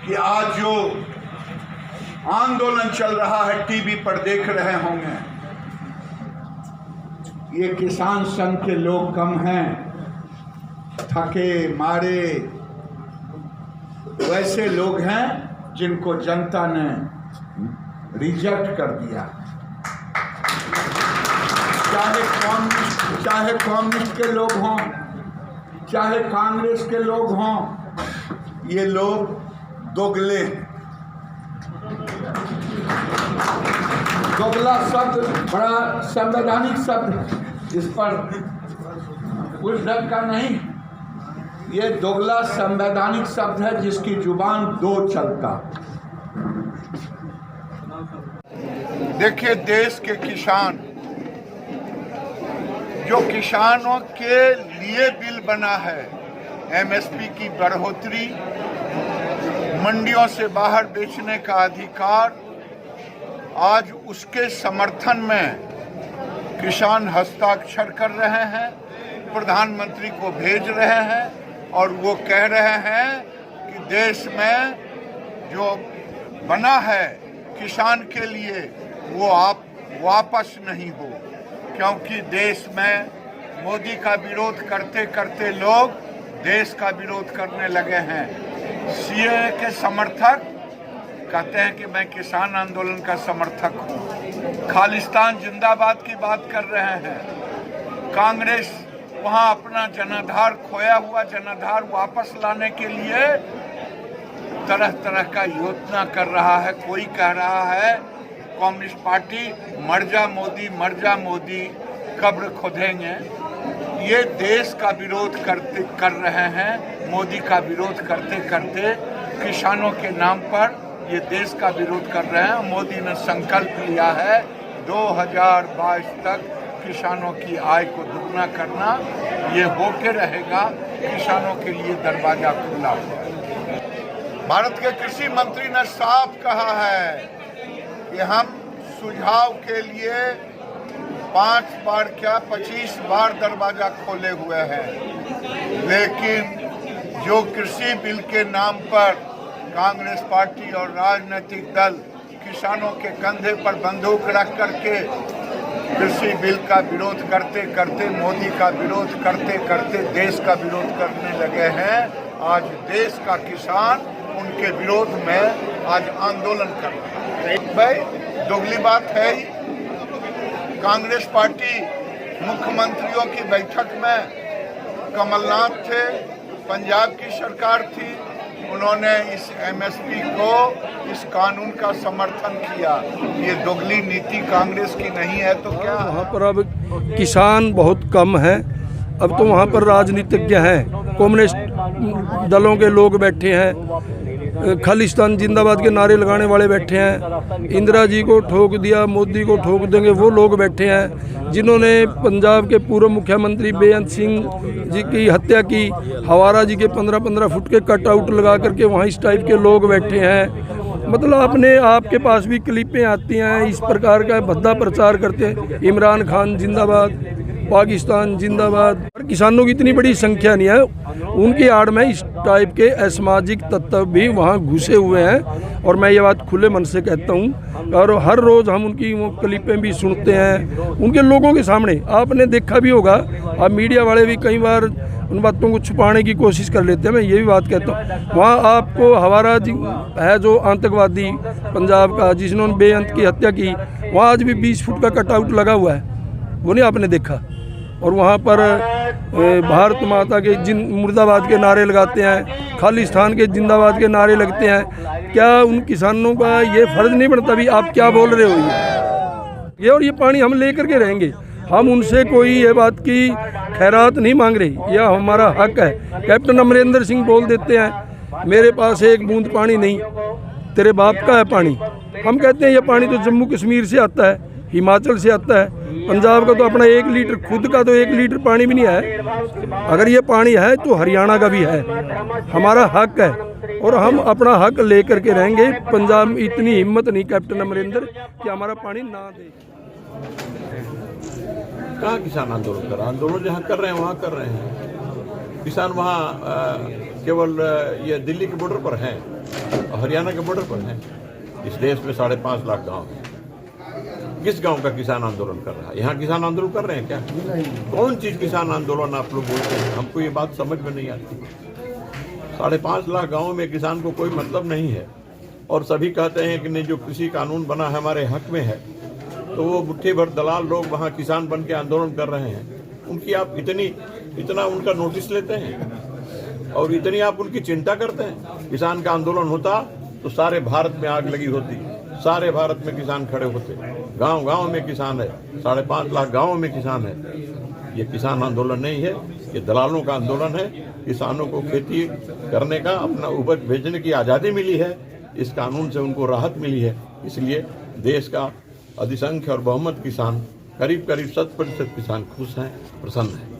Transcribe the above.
कि आज जो आंदोलन चल रहा है, टीवी पर देख रहे होंगे, ये किसान संघ के लोग कम हैं, थके मारे वैसे लोग हैं जिनको जनता ने रिजेक्ट कर दिया। चाहे कम्युनिस्ट के लोग हों, चाहे कांग्रेस के लोग हों, ये लोग दोगले हैं। दोगला शब्द बड़ा संवैधानिक शब्द है, इस पर कुछ ढंग का नहीं। ये दोगला संवैधानिक शब्द है जिसकी जुबान दो चलता। देखिए, देश के किसान, जो किसानों के लिए बिल बना है, एमएसपी की बढ़ोतरी, मंडियों से बाहर बेचने का अधिकार, आज उसके समर्थन में किसान हस्ताक्षर कर रहे हैं, प्रधानमंत्री को भेज रहे हैं और वो कह रहे हैं कि देश में जो बना है किसान के लिए वो आप वापस नहीं हो, क्योंकि देश में मोदी का विरोध करते करते लोग देश का विरोध करने लगे हैं। सीएए के समर्थक कहते हैं कि मैं किसान आंदोलन का समर्थक हूँ, खालिस्तान जिंदाबाद की बात कर रहे हैं। कांग्रेस वहाँ अपना जनाधार, खोया हुआ जनाधार वापस लाने के लिए तरह तरह का योजना कर रहा है। कोई कह रहा है कम्युनिस्ट पार्टी मर जा मोदी, कब्र खोदेंगे। ये देश का विरोध कर रहे हैं, मोदी का विरोध करते करते किसानों के नाम पर ये देश का विरोध कर रहे हैं। मोदी ने संकल्प लिया है 2022 तक किसानों की आय को दुगना करना। ये होके रहेगा, किसानों के लिए दरवाजा खुला हुआ है। भारत के कृषि मंत्री ने साफ कहा है कि हम सुझाव के लिए 5 बार क्या 25 बार दरवाजा खोले हुए हैं, लेकिन जो कृषि बिल के नाम पर कांग्रेस पार्टी और राजनीतिक दल किसानों के कंधे पर बंदूक रख करके कृषि बिल का विरोध करते करते, मोदी का विरोध करते करते देश का विरोध करने लगे हैं। आज देश का किसान उनके विरोध में आज आंदोलन कर रहा है। भाई, दोगली बात है ही। कांग्रेस पार्टी मुख्यमंत्रियों की बैठक में कमलनाथ थे, पंजाब की सरकार थी, उन्होंने इस एमएसपी को, इस कानून का समर्थन किया। ये दोगली नीति कांग्रेस की नहीं है तो क्या? वहाँ पर अब किसान बहुत कम हैं, अब तो वहाँ पर राजनीतिज्ञ हैं, कम्युनिस्ट दलों के लोग बैठे हैं, खालिस्तान जिंदाबाद के नारे लगाने वाले बैठे हैं, इंदिरा जी को ठोक दिया, मोदी को ठोक देंगे वो लोग बैठे हैं, जिन्होंने पंजाब के पूर्व मुख्यमंत्री बेअंत सिंह जी की हत्या की, हवारा जी के 15-15 फुट के कटआउट लगा करके वहाँ इस टाइप के लोग बैठे हैं। मतलब आपके पास भी क्लिपें आती हैं, इस प्रकार का भद्दा प्रचार करते हैं, इमरान खान जिंदाबाद, पाकिस्तान जिंदाबाद। किसानों की इतनी बड़ी संख्या नहीं है, उनकी आड़ में इस टाइप के असामाजिक तत्व भी वहाँ घुसे हुए हैं, और मैं ये बात खुले मन से कहता हूँ। और हर रोज़ हम उनकी वो क्लिपें भी सुनते हैं, उनके लोगों के सामने आपने देखा भी होगा। अब मीडिया वाले भी कई बार उन बातों को छुपाने की कोशिश कर लेते हैं। मैं ये भी बात कहता हूँ, वहाँ आपको हवारा जी है जो आतंकवादी पंजाब का, जिन्होंने बेअंत की हत्या की, वहाँ आज भी 20 फुट का कटआउट लगा हुआ है, वो नहीं आपने देखा। और वहाँ पर भारत माता के मुर्दाबाद के नारे लगाते हैं, खालिस्तान के जिंदाबाद के नारे लगते हैं। क्या उन किसानों का ये फर्ज नहीं बनता भी आप क्या बोल रहे हो ये? और ये पानी हम लेकर के रहेंगे, हम उनसे कोई ये बात की खैरात नहीं मांग रहे, यह हमारा हक है। कैप्टन अमरिंदर सिंह बोल देते हैं मेरे पास एक बूंद पानी नहीं, तेरे बाप का है पानी। हम कहते हैं ये पानी तो जम्मू कश्मीर से आता है, हिमाचल से आता है, पंजाब का तो अपना 1 लीटर, खुद का तो 1 लीटर पानी भी नहीं है। अगर ये पानी है तो हरियाणा का भी है, हमारा हक है और हम अपना हक लेकर के रहेंगे। पंजाब में इतनी हिम्मत नहीं कैप्टन अमरिंदर कि हमारा पानी ना दे। कहाँ किसान आंदोलन कर रहे हैं? आंदोलन जहाँ कर रहे हैं वहाँ कर रहे हैं। किसान वहाँ केवल ये दिल्ली के बॉर्डर पर हैं, हरियाणा के बॉर्डर पर हैं। इस देश में 5.5 लाख गांव हैं। किस गांव का किसान आंदोलन कर रहा है? यहाँ किसान आंदोलन कर रहे हैं क्या? कौन चीज किसान आंदोलन आप लोग बोलते हैं? हमको ये बात समझ में नहीं आती। 5.5 लाख गाँव में किसान को कोई मतलब नहीं है, और सभी कहते हैं कि नहीं, जो कृषि कानून बना है हमारे हक में है, तो वो मुट्ठी भर दलाल लोग वहाँ किसान बन के आंदोलन कर रहे हैं। उनकी आप इतना उनका नोटिस लेते हैं और इतनी आप उनकी चिंता करते हैं? किसान का आंदोलन होता तो सारे भारत में आग लगी होती, सारे भारत में किसान खड़े होते। गांव गांव में किसान है, 5.5 लाख गांवों में किसान है। ये किसान आंदोलन नहीं है, ये दलालों का आंदोलन है। किसानों को खेती करने का, अपना उपज भेजने की आज़ादी मिली है, इस कानून से उनको राहत मिली है। इसलिए देश का अधिसंख्य और बहुमत किसान, करीब 100% किसान खुश हैं, प्रसन्न हैं।